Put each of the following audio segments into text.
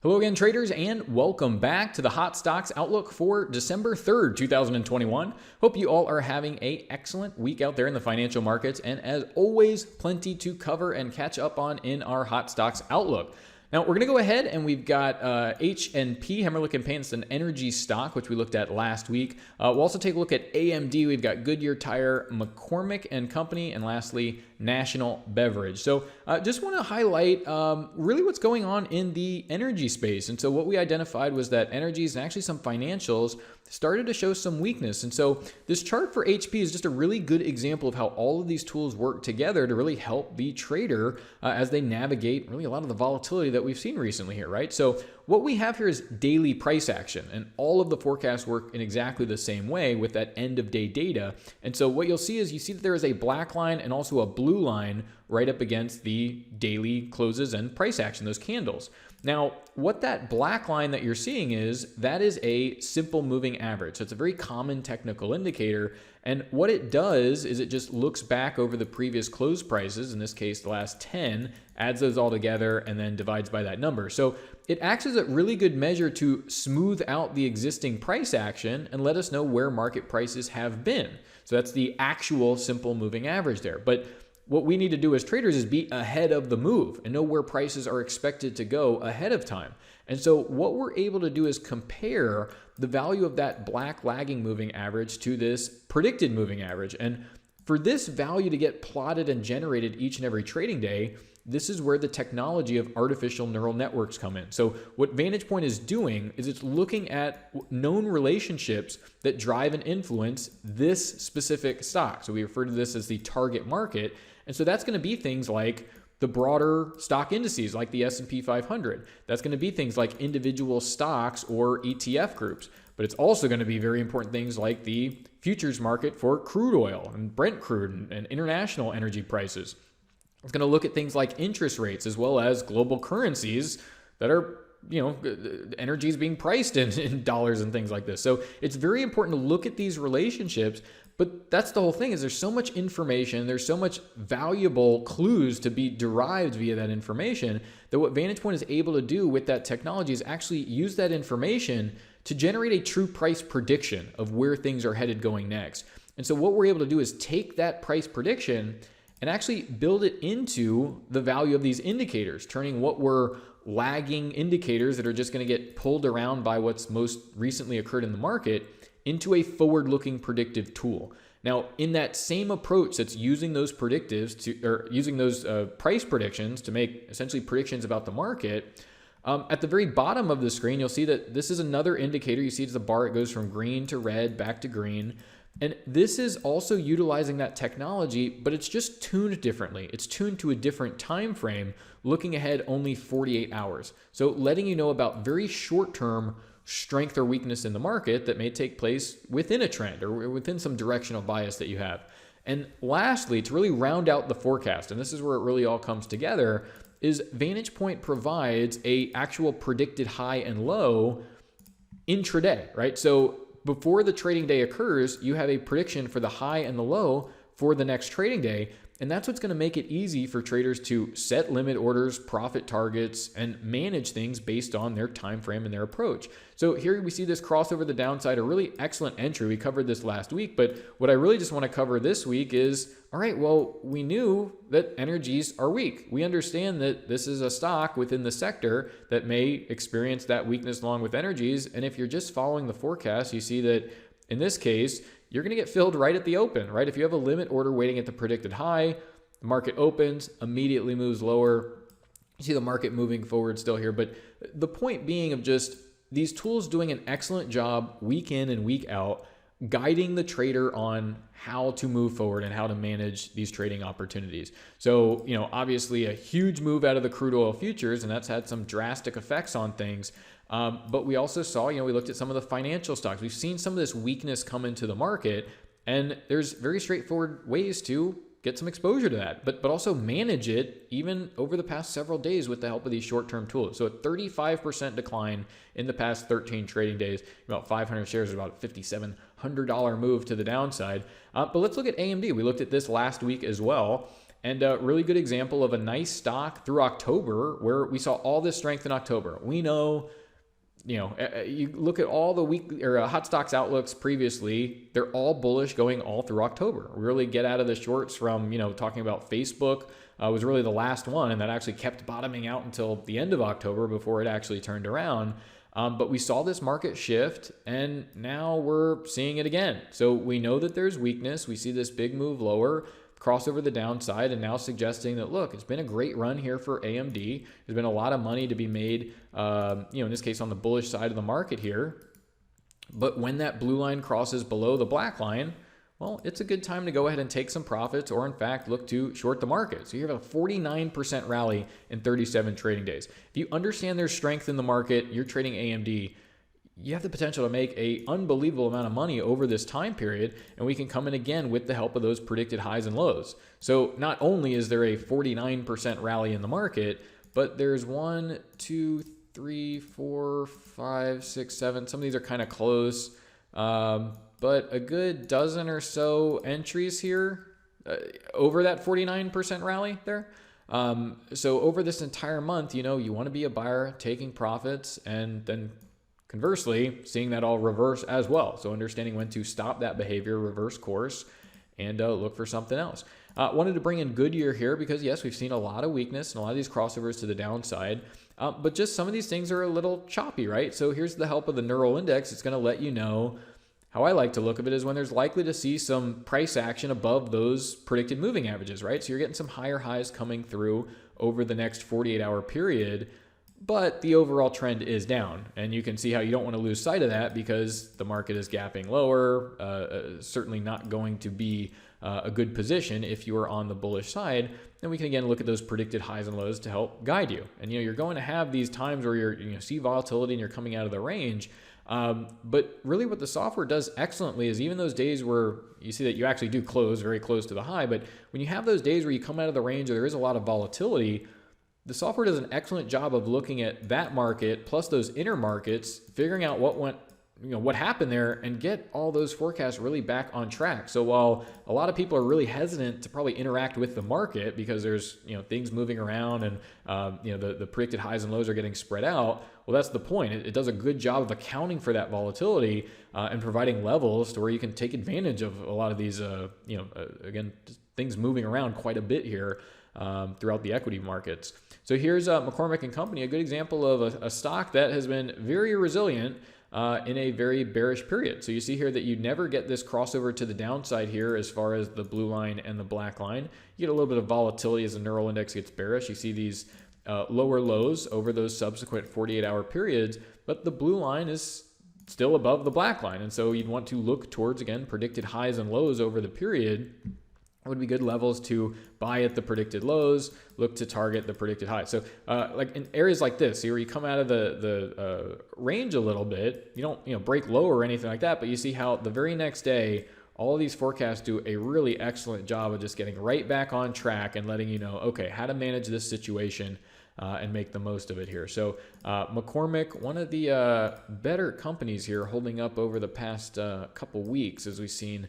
Hello again, traders, and welcome back to the Hot Stocks Outlook for December 3rd, 2021. Hope you all are having an excellent week out there in the financial markets, and as always, plenty to cover and catch up on in our Hot Stocks Outlook. Now, we're going to go ahead and we've got H&P, Helmerich Payne, it's an energy stock, which we looked at last week. We'll also take a look at AMD. We've got Goodyear Tire, McCormick and Company, and lastly, National Beverage. So just want to highlight really what's going on in the energy space. And so what we identified was that energies and actually some financials started to show some weakness. And so this chart for HP is just a really good example of how all of these tools work together to really help the trader as they navigate really a lot of the volatility that we've seen recently here, right? So what we have here is daily price action, and all of the forecasts work in exactly the same way with that end of day data. And so what you'll see is that there is a black line and also a blue line right up against the daily closes and price action, those candles. Now, what that black line that you're seeing is, that is a simple moving average. So it's a very common technical indicator. And what it does is it just looks back over the previous close prices, in this case, the last 10, adds those all together, and then divides by that number. So it acts as a really good measure to smooth out the existing price action and let us know where market prices have been. So that's the actual simple moving average there. But what we need to do as traders is be ahead of the move and know where prices are expected to go ahead of time. And so what we're able to do is compare the value of that black lagging moving average to this predicted moving average. And for this value to get plotted and generated each and every trading day, this is where the technology of artificial neural networks come in. So what Vantagepoint is doing is it's looking at known relationships that drive and influence this specific stock. So we refer to this as the target market. And so that's going to be things like the broader stock indices like the S&P 500. That's going to be things like individual stocks or ETF groups. But it's also going to be very important things like the futures market for crude oil and Brent crude and international energy prices. It's going to look at things like interest rates as well as global currencies that are, energy is being priced in dollars and things like this. So it's very important to look at these relationships. But that's the whole thing, is there's so much information, there's so much valuable clues to be derived via that information, that what Vantagepoint is able to do with that technology is actually use that information to generate a true price prediction of where things are headed going next. And so what we're able to do is take that price prediction and actually build it into the value of these indicators, turning what were lagging indicators that are just going to get pulled around by what's most recently occurred in the market into a forward-looking predictive tool. Now, in that same approach that's using those predictives using those price predictions to make essentially predictions about the market, at the very bottom of the screen, you'll see that this is another indicator. You see it's a bar, it goes from green to red, back to green. And this is also utilizing that technology, but it's just tuned differently. It's tuned to a different time frame, looking ahead only 48 hours. So letting you know about very short-term strength or weakness in the market that may take place within a trend or within some directional bias that you have. And lastly, to really round out the forecast, and this is where it really all comes together, is Vantagepoint provides a actual predicted high and low intraday, right? So before the trading day occurs, you have a prediction for the high and the low for the next trading day. And that's what's going to make it easy for traders to set limit orders, profit targets, and manage things based on their time frame and their approach. So here we see this cross over the downside, a really excellent entry. We covered this last week, but what I really just want to cover this week is, all right, well, we knew that energies are weak. We understand that this is a stock within the sector that may experience that weakness along with energies. And if you're just following the forecast, you see that in this case, you're going to get filled right at the open, right? If you have a limit order waiting at the predicted high, the market opens, immediately moves lower. You see the market moving forward still here. But the point being of just these tools doing an excellent job week in and week out, guiding the trader on how to move forward and how to manage these trading opportunities. So, obviously a huge move out of the crude oil futures, and that's had some drastic effects on things. But we also saw, we looked at some of the financial stocks. We've seen some of this weakness come into the market, and there's very straightforward ways to get some exposure to that, but also manage it even over the past several days with the help of these short-term tools. So a 35% decline in the past 13 trading days, about 500 shares, about a $5,700 move to the downside. But let's look at AMD. We looked at this last week as well. And a really good example of a nice stock through October where we saw all this strength in October. We know, you look at all the weekly or hot stocks outlooks previously, they're all bullish going all through October. We really get out of the shorts from, talking about Facebook was really the last one, and that actually kept bottoming out until the end of October before it actually turned around. But we saw this market shift, and now we're seeing it again. So we know that there's weakness. We see this big move lower, cross over the downside, and now suggesting that, look, it's been a great run here for AMD. There's been a lot of money to be made, in this case on the bullish side of the market here. But when that blue line crosses below the black line, well, it's a good time to go ahead and take some profits or, in fact, look to short the market. So you have a 49% rally in 37 trading days. If you understand there's strength in the market, you're trading AMD, you have the potential to make an unbelievable amount of money over this time period, and we can come in again with the help of those predicted highs and lows. So not only is there a 49% rally in the market, but there's 1, 2, 3, 4, 5, 6, 7. Some of these are kind of close. But a good dozen or so entries here over that 49% rally there. So over this entire month, you want to be a buyer taking profits, and then conversely, seeing that all reverse as well. So understanding when to stop that behavior, reverse course, and look for something else. Wanted to bring in Goodyear here because, yes, we've seen a lot of weakness and a lot of these crossovers to the downside. But just some of these things are a little choppy, right? So here's the help of the Neural Index. It's going to let you know. How I like to look at it is when there's likely to see some price action above those predicted moving averages, right? So you're getting some higher highs coming through over the next 48-hour period, but the overall trend is down. And you can see how you don't want to lose sight of that because the market is gapping lower, certainly not going to be a good position if you are on the bullish side. And we can again look at those predicted highs and lows to help guide you. And you're going to have these times where you see volatility and you're coming out of the range. But really what the software does excellently is even those days where you see that you actually do close very close to the high, but when you have those days where you come out of the range or there is a lot of volatility, the software does an excellent job of looking at that market plus those inner markets, figuring out what happened there, and get all those forecasts really back on track. So while a lot of people are really hesitant to probably interact with the market because there's things moving around and the predicted highs and lows are getting spread out, well, that's the point. It does a good job of accounting for that volatility and providing levels to where you can take advantage of a lot of these again, things moving around quite a bit here throughout the equity markets. So here's McCormick and Company, a good example of a stock that has been very resilient in a very bearish period. So you see here that you never get this crossover to the downside here as far as the blue line and the black line. You get a little bit of volatility as the Neural Index gets bearish. You see these lower lows over those subsequent 48-hour periods, but the blue line is still above the black line. And so you'd want to look towards, again, predicted highs and lows over the period. Would be good levels to buy at the predicted lows, look to target the predicted highs. So like in areas like this, where you come out of the range a little bit, you don't break lower or anything like that, but you see how the very next day, all of these forecasts do a really excellent job of just getting right back on track and letting you know, okay, how to manage this situation and make the most of it here. So McCormick, one of the better companies here, holding up over the past couple weeks as we've seen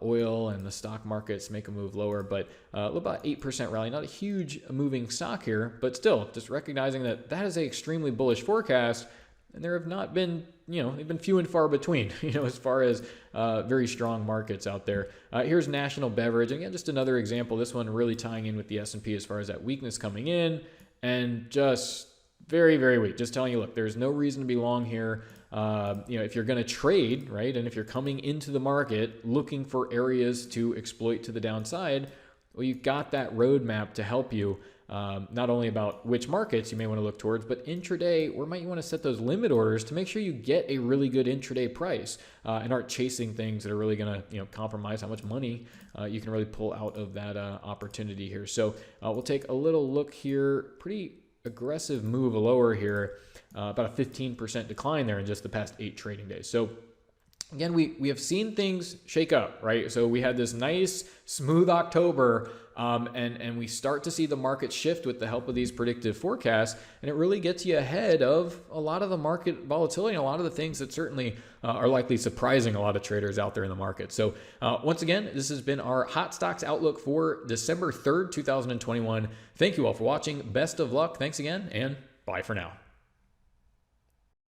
oil and the stock markets make a move lower, but about 8% rally, not a huge moving stock here, but still just recognizing that that is an extremely bullish forecast. And there have not been, they've been few and far between, as far as very strong markets out there. Here's National Beverage. Again, just another example. This one really tying in with the S&P as far as that weakness coming in and just very, very weak. Just telling you, look, there's no reason to be long here. If you're going to trade, right, and if you're coming into the market looking for areas to exploit to the downside, well, you've got that roadmap to help you. Not only about which markets you may want to look towards, but intraday, where might you want to set those limit orders to make sure you get a really good intraday price and aren't chasing things that are really going to compromise how much money you can really pull out of that opportunity here. So we'll take a little look here. Pretty aggressive move lower here, about a 15% decline there in just the past 8 trading days. So again, we have seen things shake up, right? So we had this nice, smooth October, and we start to see the market shift with the help of these predictive forecasts, and it really gets you ahead of a lot of the market volatility and a lot of the things that certainly are likely surprising a lot of traders out there in the market. So once again, this has been our Hot Stocks Outlook for December 3rd, 2021. Thank you all for watching. Best of luck. Thanks again, and bye for now.